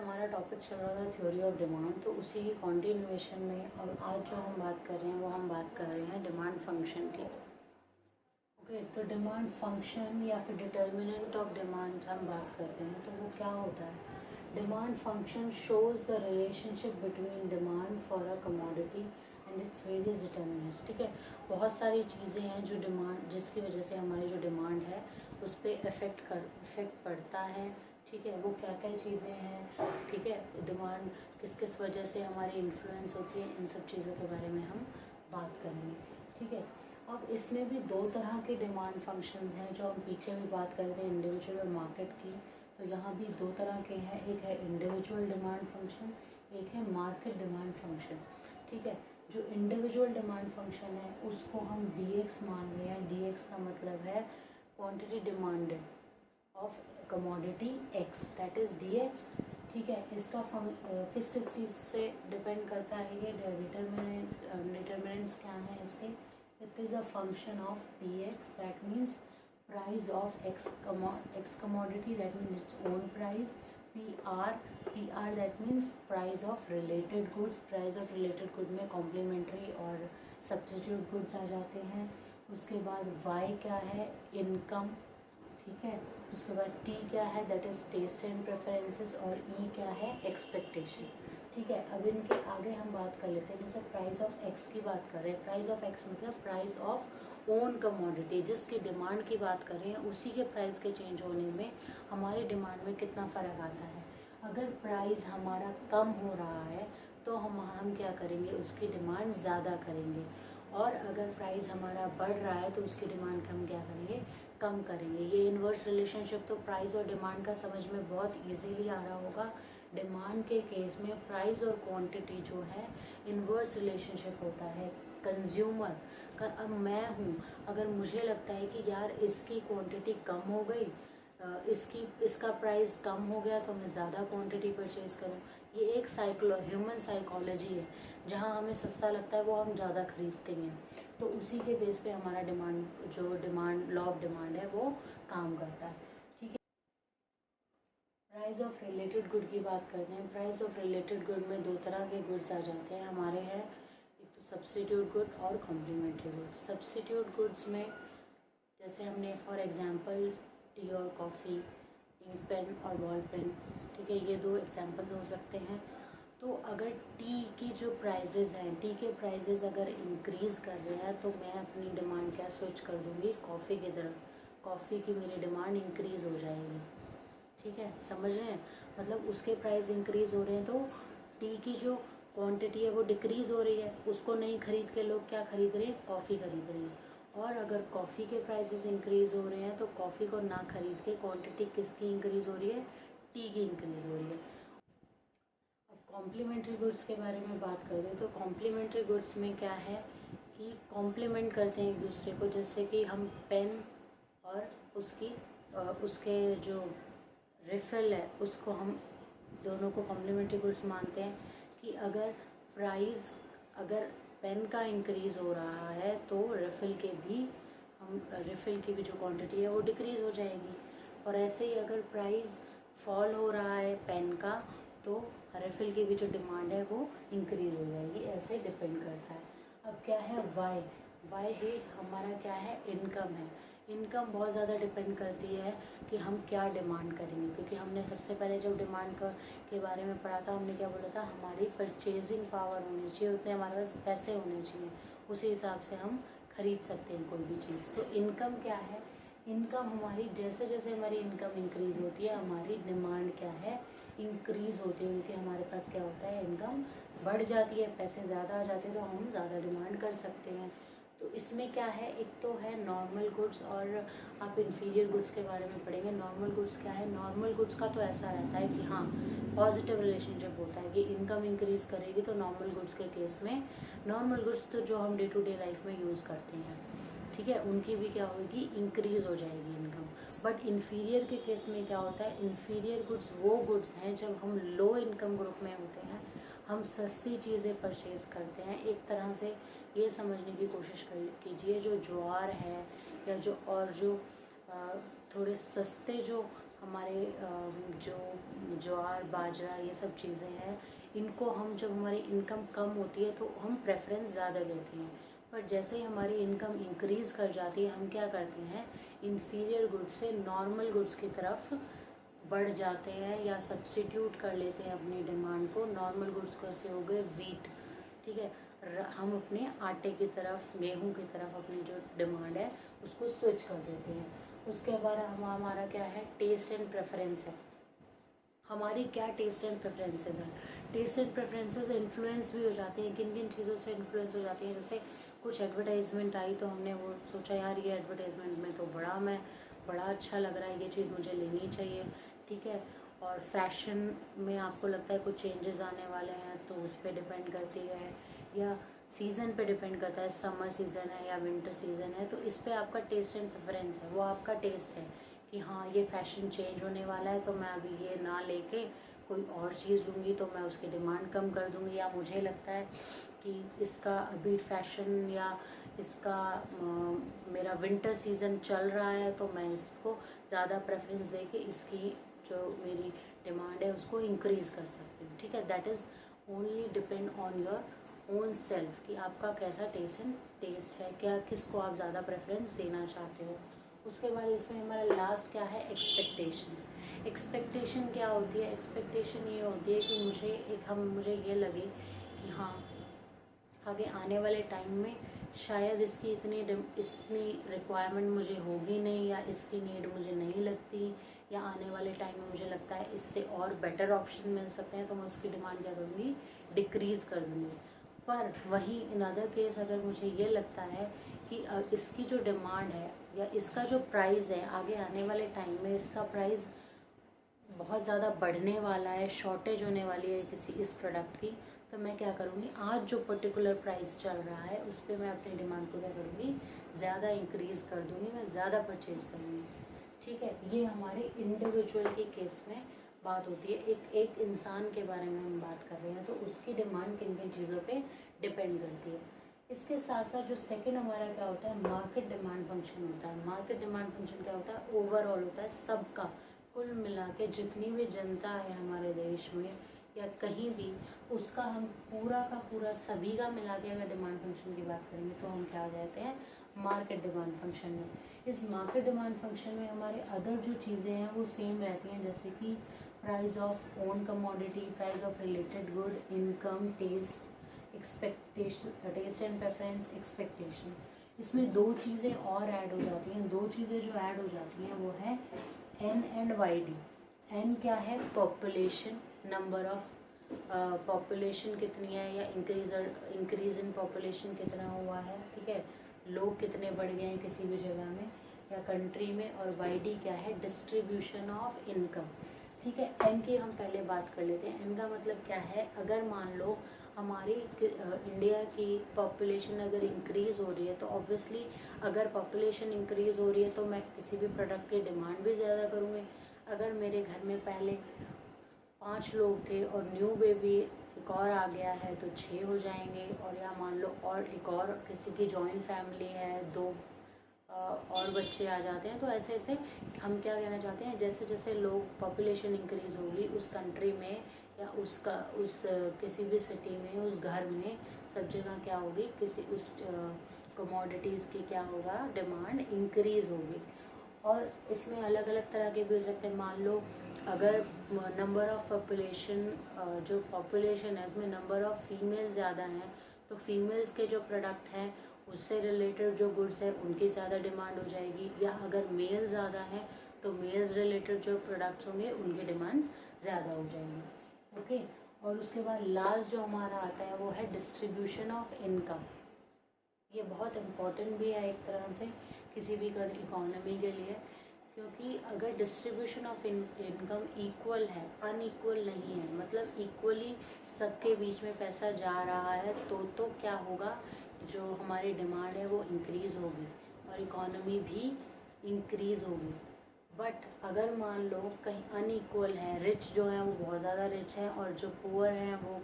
हमारा टॉपिक चल रहा था थ्योरी ऑफ डिमांड, तो उसी की कॉन्टिन्यूएशन में और आज जो हम बात कर रहे हैं वो हम बात कर रहे हैं डिमांड फंक्शन की। ओके, तो डिमांड फंक्शन या फिर डिटर्मिनेंट ऑफ डिमांड हम बात करते हैं तो वो क्या होता है। Demand function shows the relationship between demand for a commodity and its various determinants. ठीक है, बहुत सारी चीज़ें हैं जो डिमांड जिसकी वजह से हमारी जो डिमांड है उस पर इफ़ेक्ट पड़ता है। ठीक है, वो क्या क्या चीज़ें हैं, ठीक है, डिमांड किस किस वजह से हमारी इन्फ्लुएंस होती है, इन सब चीज़ों के बारे में हम बात करेंगे। ठीक है, अब इसमें भी दो तरह के डिमांड फंक्शंस हैं जो हम पीछे भी बात कर रहे थे, इंडिविजुअल और मार्केट की। तो यहाँ भी दो तरह के हैं, एक है इंडिविजुअल डिमांड फंक्शन, एक है मार्केट डिमांड फंक्शन। ठीक है, जो इंडिविजुअल डिमांड फंक्शन है उसको हम dx मान रहे हैं। dx का मतलब है quantity demanded of commodity x, that is dx। ठीक है, इसका किस किस चीज़ से डिपेंड करता है, ये डिटर्मिनेंट्स क्या हैं इसके। It is a function of px, that means price of x commodity, that means its own price। pr that means price of related goods। price of related good में कॉम्प्लीमेंट्री और substitute goods आ जाते हैं। उसके बाद y क्या है, income. ठीक है, उसके बाद टी क्या है, that is taste and preferences, और ई क्या है, एक्सपेक्टेशन। ठीक है, अब इनके आगे हम बात कर लेते हैं। जैसे प्राइस ऑफ एक्स की बात कर रहे हैं, प्राइस ऑफ एक्स मतलब प्राइस ऑफ ओन कमोडिटी, जिसकी डिमांड की बात कर रहे हैं उसी के प्राइस के चेंज होने में हमारी डिमांड में कितना फ़र्क आता है। अगर प्राइस हमारा कम हो रहा है तो हम क्या करेंगे, उसकी डिमांड ज़्यादा करेंगे, और अगर प्राइस हमारा बढ़ रहा है तो उसकी डिमांड हम क्या करेंगे, कम करेंगे। ये इन्वर्स रिलेशनशिप तो प्राइस और डिमांड का समझ में बहुत इजीली आ रहा होगा। डिमांड के केस में प्राइस और क्वांटिटी जो है इन्वर्स रिलेशनशिप होता है। कंज्यूमर का, अब मैं हूँ, अगर मुझे लगता है कि यार इसकी क्वांटिटी कम हो गई, इसका प्राइस कम हो गया, तो मैं ज़्यादा क्वांटिटी परचेज़ करूँ। ये एक ह्यूमन साइकोलॉजी है, जहाँ हमें सस्ता लगता है वो हम ज़्यादा खरीदते हैं। तो उसी के बेस पे हमारा लॉ ऑफ डिमांड है वो काम करता है। ठीक है, प्राइस ऑफ रिलेटेड गुड की बात करते हैं। प्राइस ऑफ रिलेटेड गुड में दो तरह के गुड्स आ जाते हैं हमारे हैं, एक तो सब्स्टिट्यूट गुड और कॉम्प्लीमेंट्री गुड। सब्स्टिट्यूट गुड्स में जैसे हमने फॉर एग्जांपल टी और कॉफ़ी, इंक पेन और बॉल पेन, ठीक है, ये दो एग्जांपल्स हो सकते हैं। तो अगर टी की जो प्राइजेज़ हैं, टी के प्राइजेज़ अगर इंक्रीज़ कर रहे हैं तो मैं अपनी डिमांड क्या स्विच कर दूँगी, कॉफ़ी की तरफ। कॉफ़ी की मेरी डिमांड इंक्रीज़ हो जाएगी। ठीक है, समझ रहे हैं, मतलब उसके प्राइस इंक्रीज़ हो रहे हैं तो टी की जो क्वांटिटी है वो डिक्रीज़ हो रही है, उसको नहीं खरीद के लोग क्या खरीद रहे हैं, कॉफ़ी खरीद रहे हैं। और अगर कॉफ़ी के प्राइसेस इंक्रीज़ हो रहे हैं तो कॉफ़ी को ना खरीद के क्वांटिटी किसकी इंक्रीज़ हो रही है, टी की इंक्रीज़ हो रही है। अब कॉम्प्लीमेंट्री गुड्स के बारे में बात करते हैं। तो कॉम्प्लीमेंट्री गुड्स में क्या है कि कॉम्प्लीमेंट करते हैं एक दूसरे को, जैसे कि हम पेन और उसके जो रिफ़िल है उसको हम दोनों को कॉम्प्लीमेंट्री गुड्स मानते हैं। कि अगर पेन का इंक्रीज़ हो रहा है तो रिफ़िल की भी जो क्वांटिटी है वो डिक्रीज़ हो जाएगी। और ऐसे ही अगर प्राइस फॉल हो रहा है पेन का तो रिफ़िल की भी जो डिमांड है वो इंक्रीज़ हो जाएगी। ऐसे डिपेंड करता है। अब क्या है, वाई है हमारा क्या है, इनकम है। इनकम बहुत ज़्यादा डिपेंड करती है कि हम क्या डिमांड करेंगे, क्योंकि हमने सबसे पहले जब डिमांड के बारे में पढ़ा था, हमने क्या बोला था, हमारी परचेजिंग पावर होनी चाहिए, उतने हमारे पास पैसे होने चाहिए, उसी हिसाब से हम खरीद सकते हैं कोई भी चीज़। तो इनकम क्या है, इनकम हमारी जैसे जैसे हमारी इनकम इंक्रीज़ होती है हमारी डिमांड क्या है, इंक्रीज़ होती है, क्योंकि हमारे पास क्या होता है, इनकम बढ़ जाती है, पैसे ज़्यादा आ जाते हैं तो हम ज़्यादा डिमांड कर सकते हैं। तो इसमें क्या है, एक तो है नॉर्मल गुड्स और आप इन्फीरियर गुड्स के बारे में पढ़ेंगे। नॉर्मल गुड्स क्या है, नॉर्मल गुड्स का तो ऐसा रहता है कि हाँ पॉजिटिव रिलेशनशिप होता है कि इनकम इंक्रीज़ करेगी। तो नॉर्मल गुड्स के केस में, नॉर्मल गुड्स तो जो हम डे टू डे लाइफ में यूज़ करते हैं, ठीक है, उनकी भी क्या होगी, इंक्रीज़ हो जाएगी इनकम। बट इन्फीरियर के केस में क्या होता है, इन्फीरियर गुड्स वो गुड्स हैं जब हम लो इनकम ग्रुप में होते हैं, हम सस्ती चीज़ें परचेज़ करते हैं। एक तरह से ये समझने की कोशिश कीजिए, जो ज्वार है या जो थोड़े सस्ते जो हमारे जो ज्वार बाजरा ये सब चीज़ें हैं, इनको हम जब हमारी इनकम कम होती है तो हम प्रेफरेंस ज़्यादा देते हैं। पर जैसे ही हमारी इनकम इंक्रीज़ कर जाती है, हम क्या करते हैं, इन्फीरियर गुड्स से नॉर्मल गुड्स की तरफ बढ़ जाते हैं या सब्स्टिट्यूट कर लेते हैं अपनी डिमांड को। नॉर्मल गुड्स कैसे हो गए, वीट, ठीक है, हम अपने आटे की तरफ, गेहूं की तरफ अपनी जो डिमांड है उसको स्विच कर देते हैं। उसके बाद हमारा क्या है, टेस्ट एंड प्रेफरेंस है। हमारी क्या टेस्ट एंड प्रेफरेंसेस हैं। टेस्ट एंड प्रेफरेंसेस इन्फ्लुएंस भी हो जाते हैं, किन किन चीज़ों से इन्फ्लुएंस हो जाती हैं। जैसे कुछ एडवर्टाइजमेंट आई तो हमने वो सोचा यार ये एडवर्टाइजमेंट में तो बड़ा अच्छा लग रहा है, ये चीज़ मुझे लेनी चाहिए, ठीक है। और फैशन में आपको लगता है कुछ चेंजेस आने वाले हैं तो उस पर डिपेंड करती है, या सीज़न पे डिपेंड करता है, समर सीज़न है या विंटर सीज़न है, तो इस पर आपका टेस्ट एंड प्रेफरेंस है, वो आपका टेस्ट है कि हाँ ये फैशन चेंज होने वाला है तो मैं अभी ये ना लेके कोई और चीज़ लूँगी तो मैं उसकी डिमांड कम कर दूँगी। या मुझे लगता है कि इसका अभी फैशन या इसका मेरा विंटर सीज़न चल रहा है तो मैं इसको ज़्यादा प्रेफरेंस दे के इसकी जो मेरी डिमांड है उसको इंक्रीज़ कर सकती हूँ, ठीक है। That is only depend on your own self कि आपका कैसा टेस्ट है, क्या किसको आप ज़्यादा प्रेफरेंस देना चाहते हो। उसके बाद इसमें हमारा लास्ट क्या है, एक्सपेक्टेशंस। एक्सपेक्टेशन क्या होती है, एक्सपेक्टेशन ये होती है कि मुझे ये लगे कि हाँ आगे आने वाले टाइम में शायद इसकी इतनी रिक्वायरमेंट मुझे होगी नहीं, या इसकी नीड मुझे नहीं लगती, या आने वाले टाइम में मुझे लगता है इससे और बेटर ऑप्शन मिल सकते हैं तो मैं उसकी डिमांड क्या करूँगी, डिक्रीज़ कर दूँगी। पर वहीं इन अदर केस अगर मुझे ये लगता है कि इसकी जो डिमांड है या इसका जो प्राइस है आगे आने वाले टाइम में इसका प्राइस बहुत ज़्यादा बढ़ने वाला है, शॉर्टेज होने वाली है किसी इस प्रोडक्ट की, तो मैं क्या करूँगी, आज जो पर्टिकुलर प्राइस चल रहा है उस पर मैं अपनी डिमांड को क्या करूँगी, ज़्यादा इंक्रीज़ कर दूँगी, मैं ज़्यादा परचेज़ करूँगी, ठीक है। ये हमारे इंडिविजुअल के केस में बात होती है। एक इंसान के बारे में हम बात कर रहे हैं तो उसकी डिमांड किन किन चीज़ों पे डिपेंड करती है। इसके साथ साथ जो सेकंड हमारा क्या होता है, मार्केट डिमांड फंक्शन होता है। मार्केट डिमांड फंक्शन क्या होता है, ओवरऑल होता है सबका, कुल मिला के जितनी भी जनता है हमारे देश में या कहीं भी, उसका हम पूरा का पूरा सभी का मिला के अगर डिमांड फंक्शन की बात करेंगे तो हम क्या आ जाते हैं, मार्केट डिमांड फंक्शन में। इस मार्केट डिमांड फंक्शन में हमारे अदर जो चीज़ें हैं वो सेम रहती हैं, जैसे कि price of own commodity, price of related good, income, taste, expectation, taste and preference, expectation. इसमें दो चीज़ें और ऐड हो जाती हैं। दो चीज़ें जो ऐड हो जाती हैं वो है N and Y D. N क्या है, पॉपुलेशन, नंबर ऑफ पॉपुलेशन कितनी है या इंक्रीज इन पॉपुलेशन कितना हुआ है, ठीक है, लोग कितने बढ़ गए हैं किसी भी जगह में या कंट्री में। और वाई डी क्या है, डिस्ट्रीब्यूशन ऑफ इनकम, ठीक है। एन की हम पहले बात कर लेते हैं। एन का मतलब क्या है, अगर मान लो हमारी इंडिया की पॉपुलेशन अगर इंक्रीज़ हो रही है तो ऑब्वियसली अगर पॉपुलेशन इंक्रीज़ हो रही है तो मैं किसी भी प्रोडक्ट की डिमांड भी ज़्यादा करूँगी। अगर मेरे घर में पहले 5 लोग थे और न्यू बेबी एक और आ गया है तो 6 हो जाएंगे, और या मान लो और एक और किसी की जॉइंट फैमिली है, 2 और बच्चे आ जाते हैं, तो ऐसे ऐसे हम क्या कहना चाहते हैं, जैसे जैसे लोग पॉपुलेशन इंक्रीज़ होगी उस कंट्री में या उस किसी भी सिटी में, उस घर में, सब जगह क्या होगी, किसी उस कमोडिटीज़ की क्या होगा, डिमांड इंक्रीज़ होगी। और इसमें अलग अलग तरह के भी हो सकते हैं। मान लो अगर नंबर ऑफ़ पॉपुलेशन, जो पॉपुलेशन है उसमें नंबर ऑफ़ फीमेल ज़्यादा हैं तो फीमेल्स के जो प्रोडक्ट हैं उससे रिलेटेड जो गुड्स है उनकी ज़्यादा डिमांड हो जाएगी। या अगर मेल ज़्यादा हैं तो मेल्स रिलेटेड जो प्रोडक्ट्स होंगे उनकी डिमांड ज़्यादा हो जाएगी, ओके। और उसके बाद लास्ट जो हमारा आता है वो है डिस्ट्रीब्यूशन ऑफ इनकम। ये बहुत इम्पॉर्टेंट भी है एक तरह से किसी भी इकोनॉमी के लिए, क्योंकि अगर डिस्ट्रीब्यूशन ऑफ इनकम इक्वल है, अनइक्वल नहीं है, मतलब इक्वली सबके बीच में पैसा जा रहा है तो क्या होगा, जो हमारी डिमांड है वो इंक्रीज़ होगी और इकोनॉमी भी इंक्रीज़ होगी। बट अगर मान लो कहीं अनइक्वल है, रिच जो है वो बहुत ज़्यादा रिच है और जो पुअर हैं वो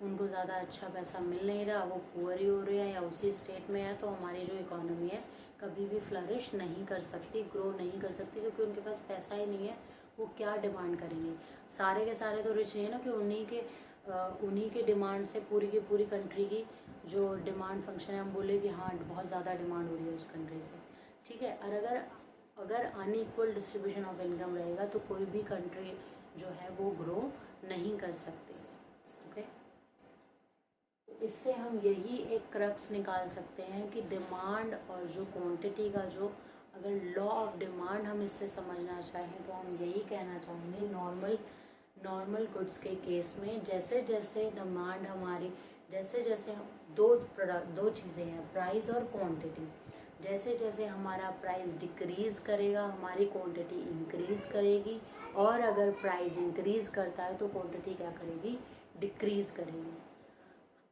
उनको ज़्यादा अच्छा पैसा मिल नहीं रहा, वो पुअर ही हो रहे हैं या उसी स्टेट में है, तो हमारी जो इकोनॉमी है कभी भी फ्लरिश नहीं कर सकती, ग्रो नहीं कर सकती, क्योंकि उनके पास पैसा ही नहीं है, वो क्या डिमांड करेंगे। सारे के सारे तो रिच नहीं है ना कि उन्हीं के डिमांड से पूरी की पूरी कंट्री की जो डिमांड फंक्शन है हम बोले कि हाँ बहुत ज़्यादा डिमांड हो रही है उस कंट्री से, ठीक है। और अगर अनइक्वल डिस्ट्रीब्यूशन ऑफ इनकम रहेगा तो कोई भी कंट्री जो है वो ग्रो नहीं कर सकती। ओके, तो इससे हम यही एक क्रक्स निकाल सकते हैं कि डिमांड और जो क्वांटिटी का जो अगर लॉ ऑफ डिमांड हम इससे समझना चाहें तो हम यही कहना चाहेंगे नॉर्मल गुड्स के केस में जैसे जैसे डिमांड हमारी जैसे जैसे हम दो चीज़ें हैं, प्राइस और क्वांटिटी। जैसे जैसे हमारा प्राइस डिक्रीज़ करेगा हमारी क्वांटिटी इंक्रीज़ करेगी, और अगर प्राइस इंक्रीज़ करता है तो क्वांटिटी क्या करेगी, डिक्रीज़ करेगी।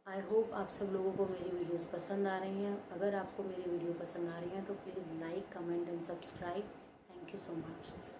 आई होप आप सब लोगों को मेरी वीडियोस पसंद आ रही हैं। अगर आपको मेरी वीडियो पसंद आ रही है तो please like comment and subscribe. Thank you so much.